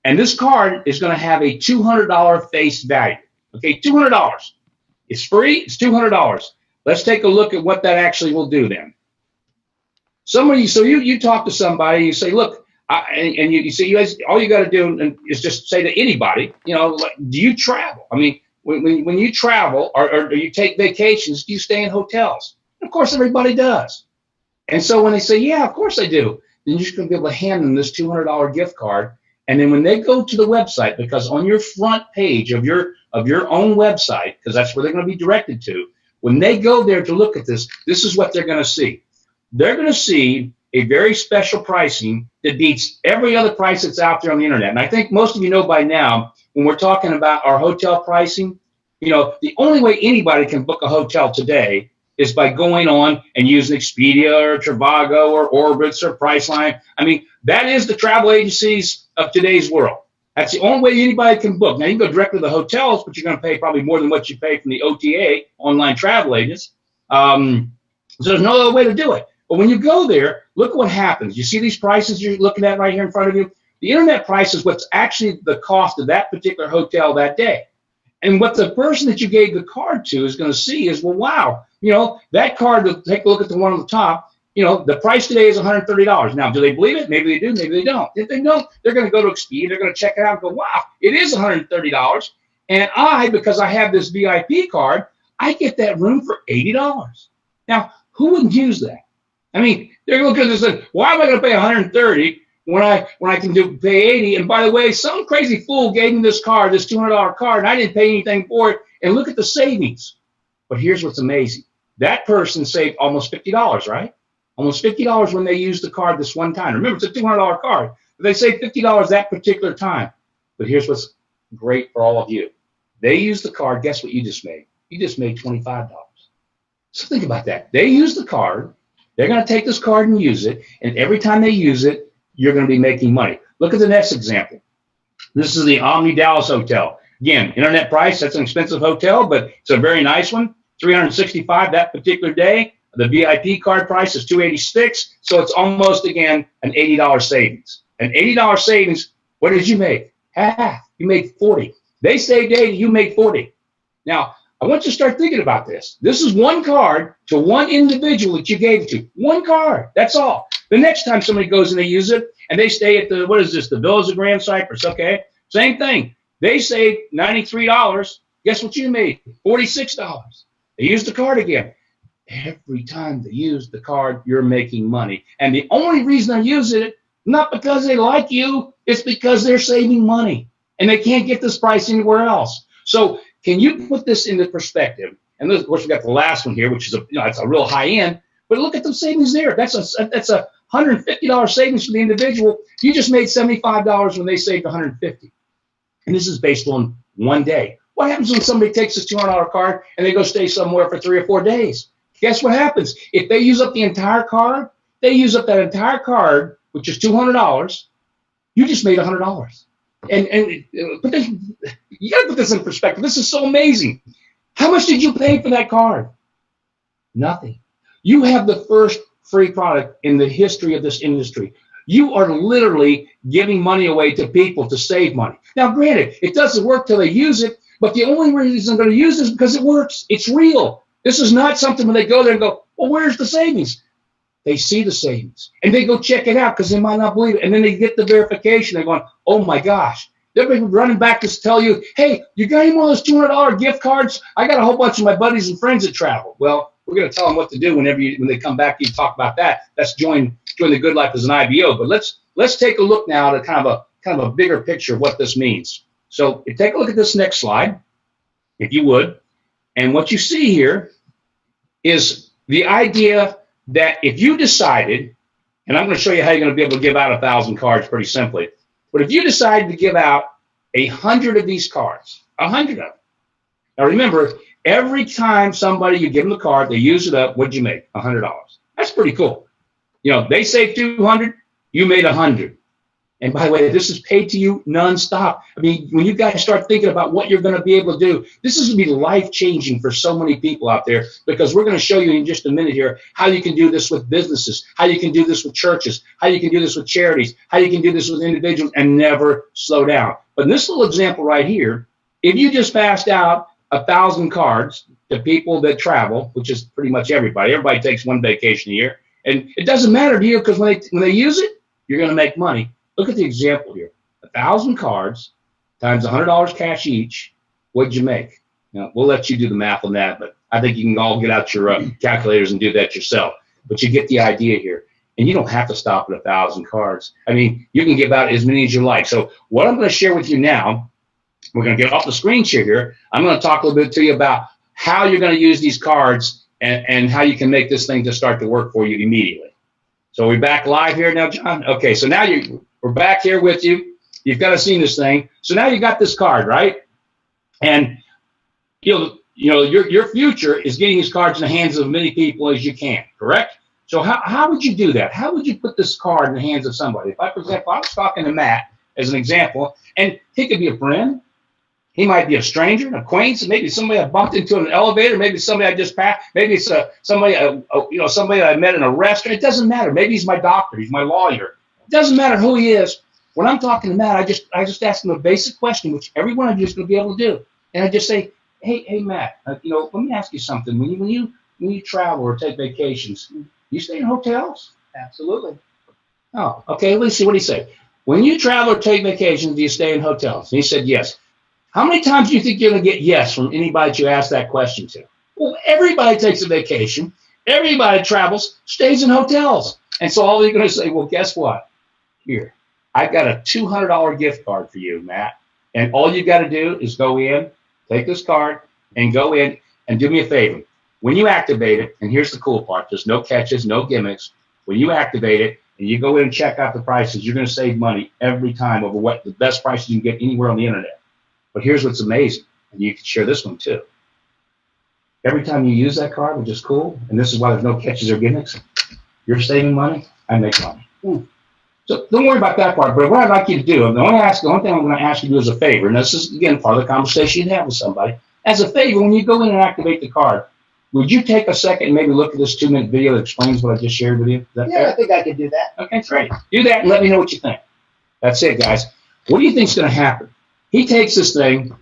And this card is going to have a $200 face value. Okay, $200. It's free. It's $200. Let's take a look at what that actually will do then. Somebody, so you talk to somebody, you say, look, and you say, you guys, all you got to do is just say to anybody, you know, like, do you travel? I mean, when you travel or you take vacations, do you stay in hotels? And of course, everybody does. And so when they say, yeah, of course I do, then you're just going to be able to hand them this $200 gift card. And then when they go to the website, because on your front page of your own website, because that's where they're going to be directed to, when they go there to look at this, this is what they're going to see. They're going to see a very special pricing that beats every other price that's out there on the internet. And I think most of you know by now, when we're talking about our hotel pricing, you know, the only way anybody can book a hotel today is by going on and using Expedia or Trivago or Orbitz or Priceline. I mean, that is the travel agencies of today's world. That's the only way anybody can book. Now, you can go directly to the hotels, but you're going to pay probably more than what you pay from the OTA, online travel agents. So there's no other way to do it. But when you go there, look what happens. You see these prices you're looking at right here in front of you? The internet price is what's actually the cost of that particular hotel that day. And what the person that you gave the card to is going to see is, well, wow, you know, that card, take a look at the one on the top, you know, the price today is $130. Now, do they believe it? Maybe they do, maybe they don't. If they don't, they're going to go to Expedia, they're going to check it out and go, wow, it is $130. And because I have this VIP card, I get that room for $80. Now, who wouldn't use that? I mean, they're looking at this and say, why am I going to pay $130 when I can pay $80? And by the way, some crazy fool gave me this card, this $200 card, and I didn't pay anything for it. And look at the savings. But here's what's amazing. That person saved almost $50, right? Almost $50 when they used the card this one time. Remember, it's a $200 card. But they saved $50 that particular time. But here's what's great for all of you. They used the card. Guess what you just made? You just made $25. So think about that. They used the card. They're going to take this card and use it. And every time they use it, you're going to be making money. Look at the next example. This is the Omni Dallas Hotel. Again, internet price, that's an expensive hotel, but it's a very nice one. $365 that particular day. The VIP card price is $286. So it's almost, again, an $80 savings. An $80 savings, what did you make? Half. You made $40. They saved $80, you made $40. Now, I want you to start thinking about this. This is one card to one individual that you gave it to. One card. That's all. The next time somebody goes and they use it, and they stay at the, what is this, the Villas of Grand Cypress, okay? Same thing. They saved $93. Guess what you made? $46. They used the card again. Every time they use the card, you're making money. And the only reason they're using it, not because they like you, it's because they're saving money. And they can't get this price anywhere else. So can you put this into perspective? And of course, we got the last one here, which is it's a real high end. But look at the savings there. That's a $150 savings for the individual. You just made $75 when they saved $150. And this is based on one day. What happens when somebody takes this $200 card and they go stay somewhere for 3 or 4 days? Guess what happens? If they use up the entire card, they use up that entire card, which is $200. You just made $100. And but this, you got to put this in perspective. This is so amazing. How much did you pay for that card? Nothing. You have the first free product in the history of this industry. You are literally giving money away to people to save money. Now, granted, it doesn't work till they use it, but the only reason they're going to use it is because it works. It's real. This is not something when they go there and go, well, where's the savings? They see the savings, and they go check it out because they might not believe it. And then they get the verification. They're going, oh, my gosh. They're running back to tell you, hey, you got any more of those $200 gift cards? I got a whole bunch of my buddies and friends that travel. Well, we're going to tell them what to do when they come back. You talk about that. That's join the Good Life as an IBO. But let's take a look now at kind of a bigger picture of what this means. So take a look at this next slide, if you would. And what you see here is the idea that if you decided, and I'm going to show you how you're going to be able to give out 1,000 cards pretty simply. But if you decided to give out 100 of these cards, 100 of them. Now remember, every time you give them the card, they use it up, what'd you make? $100. That's pretty cool. You know, they saved 200, you made 100. And by the way, this is paid to you nonstop. I mean, when you guys start thinking about what you're going to be able to do, this is going to be life-changing for so many people out there, because we're going to show you in just a minute here how you can do this with businesses, how you can do this with churches, how you can do this with charities, how you can do this with individuals and never slow down. But in this little example right here, if you just passed out 1,000 cards to people that travel, which is pretty much everybody. Everybody takes one vacation a year. And it doesn't matter to you, because when they use it, you're going to make money. Look at the example here. 1,000 cards times $100 cash each. What'd you make? Now, we'll let you do the math on that, but I think you can all get out your calculators and do that yourself. But you get the idea here. And you don't have to stop at 1,000 cards. I mean, you can give out as many as you like. So what I'm going to share with you now, we're going to get off the screen share here. I'm going to talk a little bit to you about how you're going to use these cards and how you can make this thing to start to work for you immediately. So we're back live here now, John? Okay, so now we're back here with you. You've got to see this thing. So now you got this card, right? And you know your future is getting these cards in the hands of as many people as you can, correct? So how would you do that? How would you put this card in the hands of somebody? If I, for example, I was talking to Matt as an example, and he could be a friend. He might be a stranger, an acquaintance, maybe somebody I bumped into in an elevator, maybe somebody I just passed, maybe it's somebody somebody I met in a restaurant. It doesn't matter. Maybe he's my doctor, he's my lawyer. It doesn't matter who he is. When I'm talking to Matt, I just ask him a basic question, which every one of you is going to be able to do, and I just say, hey Matt, let me ask you something. When you travel or take vacations, you stay in hotels? Absolutely. Oh, okay. Let's see what he said. When you travel or take vacations, do you stay in hotels? And he said yes. How many times do you think you're going to get yes from anybody that you ask that question to? Well, everybody takes a vacation. Everybody travels, stays in hotels. And so all you're going to say, well, guess what? Here, I've got a $200 gift card for you, Matt. And all you got to do is go in, take this card, and go in and do me a favor. When you activate it, and here's the cool part, there's no catches, no gimmicks. When you activate it and you go in and check out the prices, you're going to save money every time over what the best prices you can get anywhere on the internet. But here's what's amazing, and you can share this one too. Every time you use that card, which is cool, and this is why there's no catches or gimmicks, you're saving money, I make money. So don't worry about that part, but what I'd like you to do, the only thing I'm going to ask you to do as a favor, and this is, again, part of the conversation you have with somebody, as a favor, when you go in and activate the card, would you take a second and maybe look at this 2-minute video that explains what I just shared with you? Is that fair? I think I could do that. Okay, great. Do that and let me know what you think. That's it, guys. What do you think is going to happen? He takes this thing.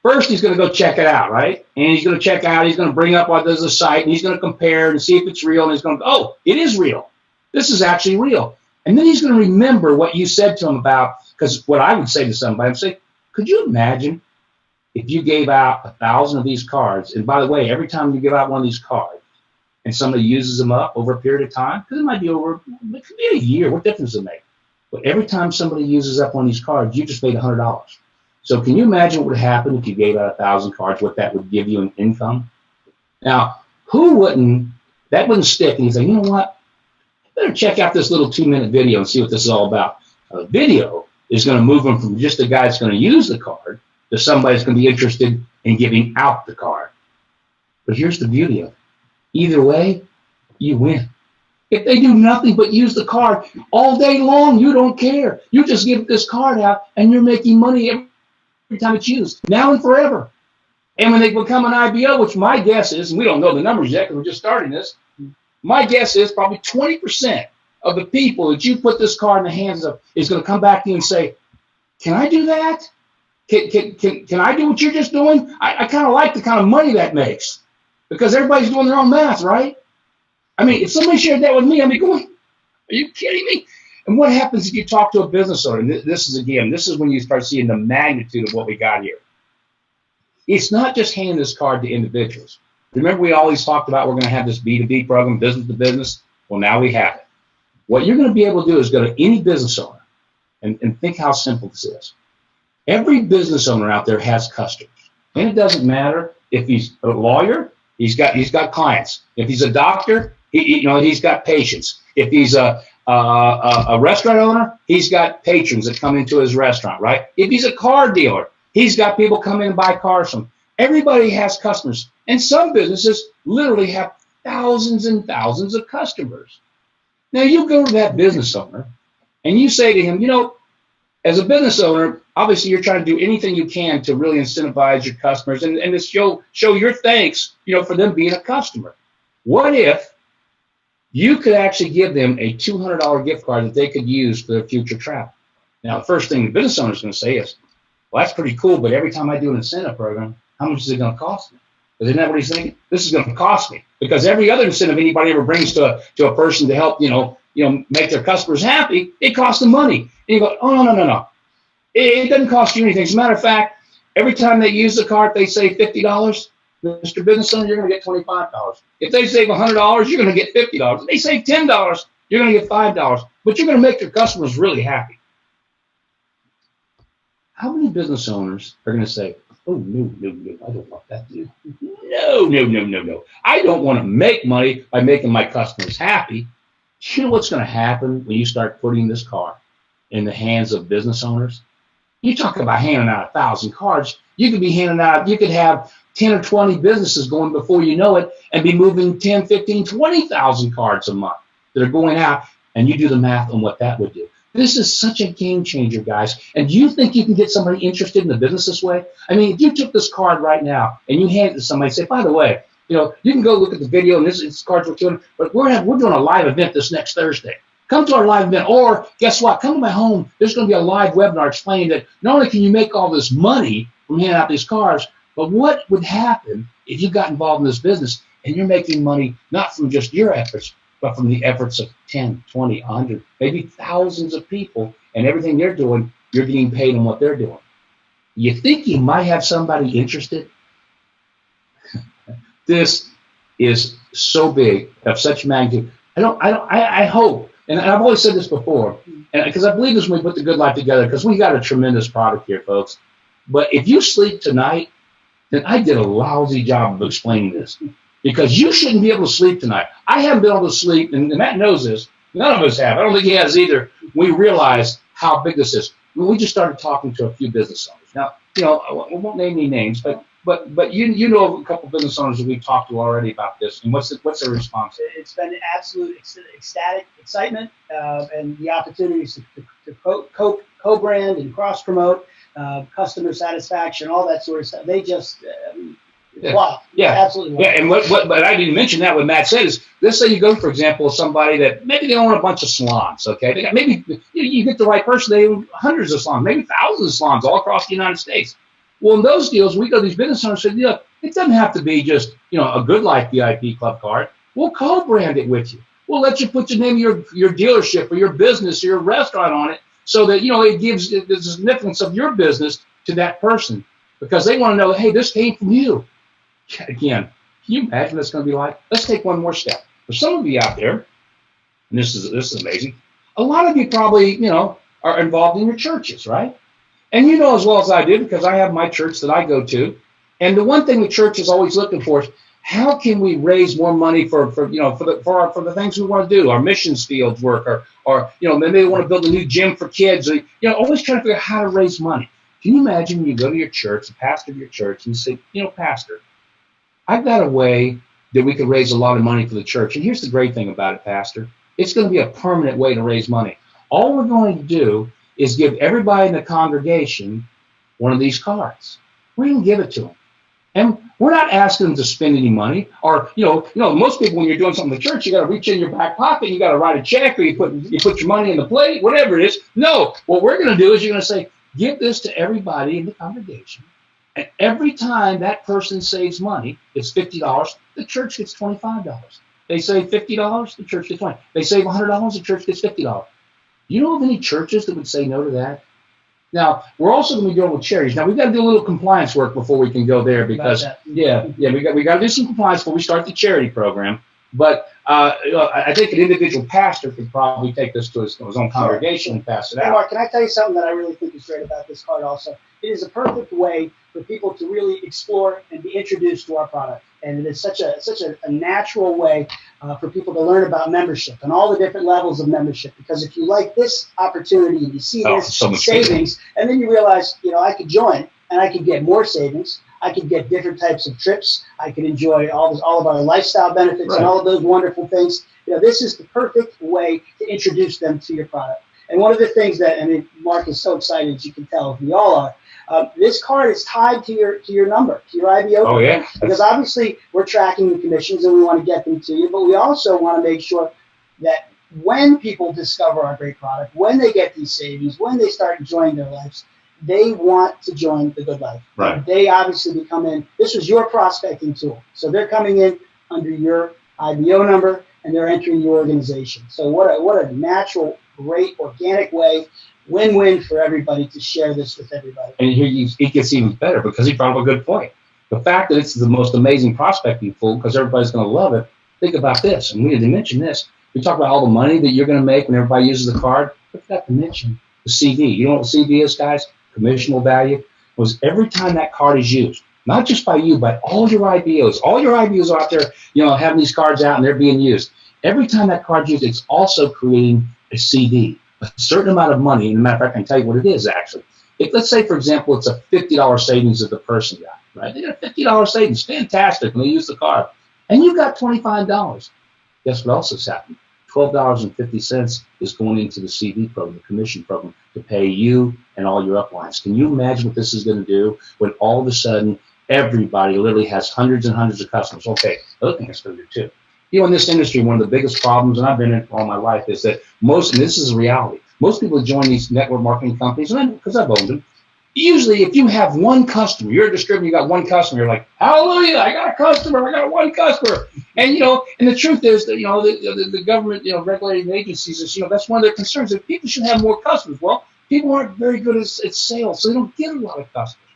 First, he's going to go check it out, right? And he's going to check out. He's going to bring up what there's a site, and he's going to compare and see if it's real. And he's going to go, oh, it is real. This is actually real. And then he's going to remember what you said to him about, because what I would say to somebody, I'd say, could you imagine if you gave out 1,000 of these cards? And by the way, every time you give out one of these cards and somebody uses them up over a period of time, because it might be over, it could be a year. What difference does it make? But every time somebody uses up one of these cards, you just made $100. So can you imagine what would happen if you gave out 1,000 cards, what that would give you in income? Now, that wouldn't stick. And he's like, you know what? I better check out this little 2-minute video and see what this is all about. A video is going to move him from just the guy that's going to use the card to somebody that's going to be interested in giving out the card. But here's the beauty of it. Either way, you win. If they do nothing but use the card all day long, you don't care. You just give this card out, and you're making money every time it's used, now and forever. And when they become an IBO, which my guess is, and we don't know the numbers yet because we're just starting this, my guess is probably 20% of the people that you put this card in the hands of is going to come back to you and say, can I do that? Can I do what you're just doing? I kind of like the kind of money that makes, because everybody's doing their own math, right? I mean, if somebody shared that with me, I'd be going, are you kidding me? And what happens if you talk to a business owner? And this is when you start seeing the magnitude of what we got here. It's not just handing this card to individuals. Remember, we always talked about we're going to have this B2B program, business to business. Well, now we have it. What you're going to be able to do is go to any business owner and think how simple this is. Every business owner out there has customers. And it doesn't matter if he's a lawyer, he's got clients. If he's a doctor, he's got patients. If he's a restaurant owner, he's got patrons that come into his restaurant, right? If he's a car dealer, he's got people come in and buy cars from him. Everybody has customers. And some businesses literally have thousands and thousands of customers. Now, you go to that business owner and you say to him, As a business owner, obviously you're trying to do anything you can to really incentivize your customers and to show your thanks, for them being a customer. What if you could actually give them a $200 gift card that they could use for their future travel? Now, the first thing the business owner is going to say is, well, that's pretty cool, but every time I do an incentive program, how much is it going to cost me? Isn't that what he's thinking? This is going to cost me, because every other incentive anybody ever brings to a person to help, make their customers happy, it costs them money. And you go, oh, no. It doesn't cost you anything. As a matter of fact, every time they use the card, they save $50. Mr. Business Owner, you're going to get $25. If they save $100, you're going to get $50. If they save $10, you're going to get $5. But you're going to make your customers really happy. How many business owners are going to say, oh, no, I don't want that to do. No. I don't want to make money by making my customers happy. You know what's going to happen when you start putting this card in the hands of business owners? You talk about handing out 1,000 cards. You could have 10 or 20 businesses going before you know it and be moving 10, 15, 20,000 cards a month that are going out, and you do the math on what that would do. This is such a game changer, guys. And do you think you can get somebody interested in the business this way? I mean, if you took this card right now and you hand it to somebody and say, by the way, you can go look at the video and this card's worth $200, but we're doing a live event this next Thursday. Come to our live event, or guess what? Come to my home. There's going to be a live webinar explaining that not only can you make all this money from handing out these cards, but what would happen if you got involved in this business and you're making money not from just your efforts, but from the efforts of 10, 20, 100, maybe thousands of people, and everything they're doing, you're getting paid on what they're doing. You think you might have somebody interested? This is so big, of such magnitude. I hope, and I've always said this before, and because I believe this when we put the Good Life together, because we got a tremendous product here, folks. But if you sleep tonight, then I did a lousy job of explaining this, because you shouldn't be able to sleep tonight. I haven't been able to sleep, and Matt knows this. None of us have. I don't think he has either. We realized how big this is. We just started talking to a few business owners. Now, we won't name any names, but you know of a couple business owners that we've talked to already about this, and what's their response? It's been absolute ecstatic excitement, and the opportunities to co-brand and cross-promote, customer satisfaction, all that sort of stuff. They just wow. Yeah, absolutely. Wow. Yeah, and but I didn't mention that. What Matt said is, let's say you go, for example, somebody that maybe they own a bunch of salons. Okay, they got, maybe you get the right person, they own hundreds of salons, maybe thousands of salons all across the United States. Well, in those deals, we go to these business owners and say, look, it doesn't have to be just a Good Life VIP Club card. We'll co-brand it with you. We'll let you put your name of your dealership or your business or your restaurant on it, so that it gives the significance of your business to that person, because they want to know, hey, this came from you. Again, can you imagine what it's going to be like? Let's take one more step. For some of you out there, and this is amazing, a lot of you probably are involved in your churches, right? And you know as well as I do, because I have my church that I go to. And the one thing the church is always looking for is, how can we raise more money for the things we want to do, our missions fields work, or maybe they want to build a new gym for kids. Always trying to figure out how to raise money. Can you imagine when you go to your church, the pastor of your church, and you say, Pastor, I've got a way that we could raise a lot of money for the church. And here's the great thing about it, Pastor. It's going to be a permanent way to raise money. All we're going to do is give everybody in the congregation one of these cards. We're going to give it to them. And we're not asking them to spend any money. Or, most people, when you're doing something in the church, you got to reach in your back pocket, you got to write a check, or you put your money in the plate, whatever it is. No, what we're going to do is you're going to say, give this to everybody in the congregation. And every time that person saves money, it's $50, the church gets $25. They save $50, the church gets $20. They save $100, the church gets $50. You know of any churches that would say no to that? Now, we're also going to be going with charities. Now, we've got to do a little compliance work before we can go there, because we got to do some compliance before we start the charity program. But I think an individual pastor could probably take this to his own congregation and pass it out. Hey, Mark, can I tell you something that I really think is great about this card also? It is a perfect way for people to really explore and be introduced to our product. And it is such a natural way for people to learn about membership and all the different levels of membership. Because if you like this opportunity and you see this savings, and then you realize, I could join and I could get more savings. I could get different types of trips. I could enjoy all of our lifestyle benefits, right, and all of those wonderful things. This is the perfect way to introduce them to your product. And one of the things that, I mean, Mark is so excited, as you can tell, we all are. This card is tied to your number, to your IBO number. Oh, yeah. Because obviously we're tracking the commissions and we want to get them to you, but we also want to make sure that when people discover our great product, when they get these savings, when they start enjoying their lives, they want to join the Good Life. Right. They obviously become in. This was your prospecting tool. So they're coming in under your IBO number and they're entering your organization. So what a natural, great, organic way, win-win for everybody to share this with everybody. And here it gets even better because he brought up a good point. The fact that it's the most amazing prospecting tool because everybody's going to love it. Think about this, and we didn't mention this. We talk about all the money that you're going to make when everybody uses the card. I forgot to mention the CD. You know what CD is, guys? Commissionable value. Was every time that card is used, not just by you, but all your IBOs. All your IBOs are out there, having these cards out and they're being used. Every time that card's used, it's also creating a CD, a certain amount of money. And a matter of fact, I can tell you what it is actually. Let's say, for example, it's a $50 savings that the person got, right? They got a $50 savings. Fantastic when they use the card. And you got $25. Guess what else has happened? $12.50 is going into the CD program, the commission program, to pay you and all your uplines. Can you imagine what this is going to do when all of a sudden everybody literally has hundreds and hundreds of customers? Okay, the other thing it's going to do too. In this industry, one of the biggest problems, and I've been in it all my life, is that and this is a reality, most people join these network marketing companies, and because I've owned them, usually if you have one customer, you're a distributor, you got one customer, you're like, hallelujah, I got a customer, I got one customer. And, and the truth is that, the government, regulating agencies, is, that's one of their concerns, that people should have more customers. Well, people aren't very good at sales, so they don't get a lot of customers.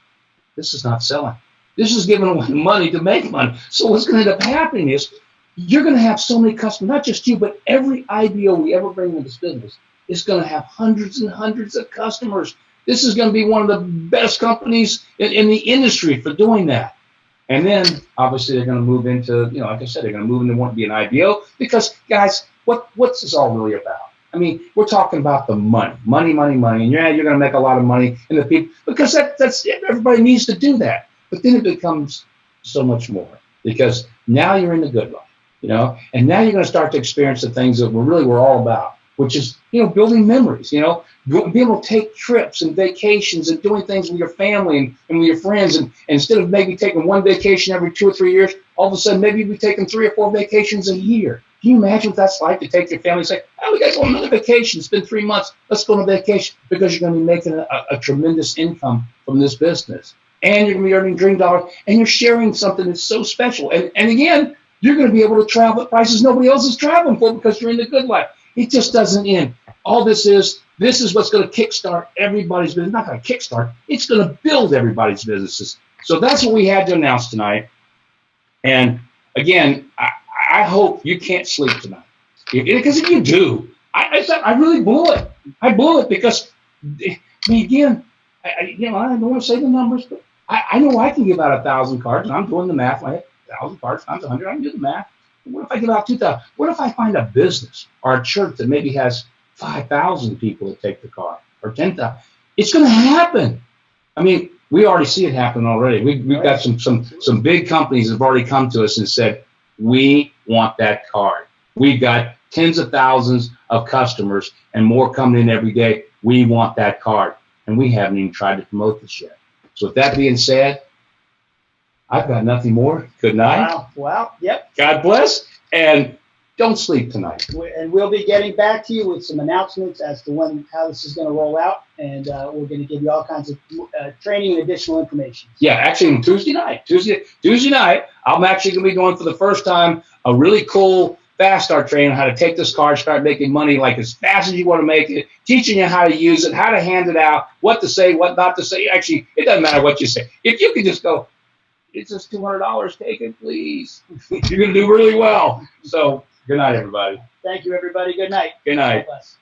This is not selling. This is giving away money to make money. So what's going to end up happening is you're going to have so many customers, not just you, but every IBO we ever bring into this business is going to have hundreds and hundreds of customers. This is going to be one of the best companies in the industry for doing that. And then, obviously, they're going to move into, like I said, they're going to move into wanting to be an IBO because, guys, what's this all really about? I mean, we're talking about the money, and you're going to make a lot of money in the people because that's everybody needs to do that. But then it becomes so much more because now you're in the Good Life, and now you're going to start to experience the things that we're all about, which is, building memories, being able to take trips and vacations and doing things with your family and with your friends. And instead of maybe taking one vacation every 2 or 3 years, all of a sudden maybe you'll be taking 3 or 4 vacations a year. Can you imagine what that's like to take your family and say, oh, we got to go on another vacation. It's been 3 months. Let's go on a vacation because you're going to be making a tremendous income from this business. And you're going to be earning dream dollars and you're sharing something that's so special. And again, you're going to be able to travel at prices nobody else is traveling for because you're in the Good Life. It just doesn't end. All this is what's going to kickstart everybody's business. Not going to kickstart. It's going to build everybody's businesses. So that's what we had to announce tonight. And again, I hope you can't sleep tonight. Because if you do, I really blew it. I blew it because, again, I don't want to say the numbers, but I know I can give out 1,000 cards, and I'm doing the math. I have 1,000 cards times 100. I can do the math. What if I give out 2,000? What if I find a business or a church that maybe has 5,000 people that take the card or 10,000? It's going to happen. I mean, we already see it happen already. We've got some big companies that have already come to us and said, we want that card. We've got tens of thousands of customers and more coming in every day. We want that card. And we haven't even tried to promote this yet. So with that being said, I've got nothing more. Good night. Wow. Yep. God bless. And don't sleep tonight. And we'll be getting back to you with some announcements as to how this is going to roll out. And we're going to give you all kinds of training and additional information. Yeah, actually on Tuesday night, I'm actually going to be doing for the first time a really cool fast start training on how to take this card, start making money like as fast as you want to make it, teaching you how to use it, how to hand it out, what to say, what not to say. Actually, it doesn't matter what you say. If you can just go, it's just $200, take it, please. You're going to do really well. So good night, everybody. Thank you, everybody. Good night. Good night. God bless.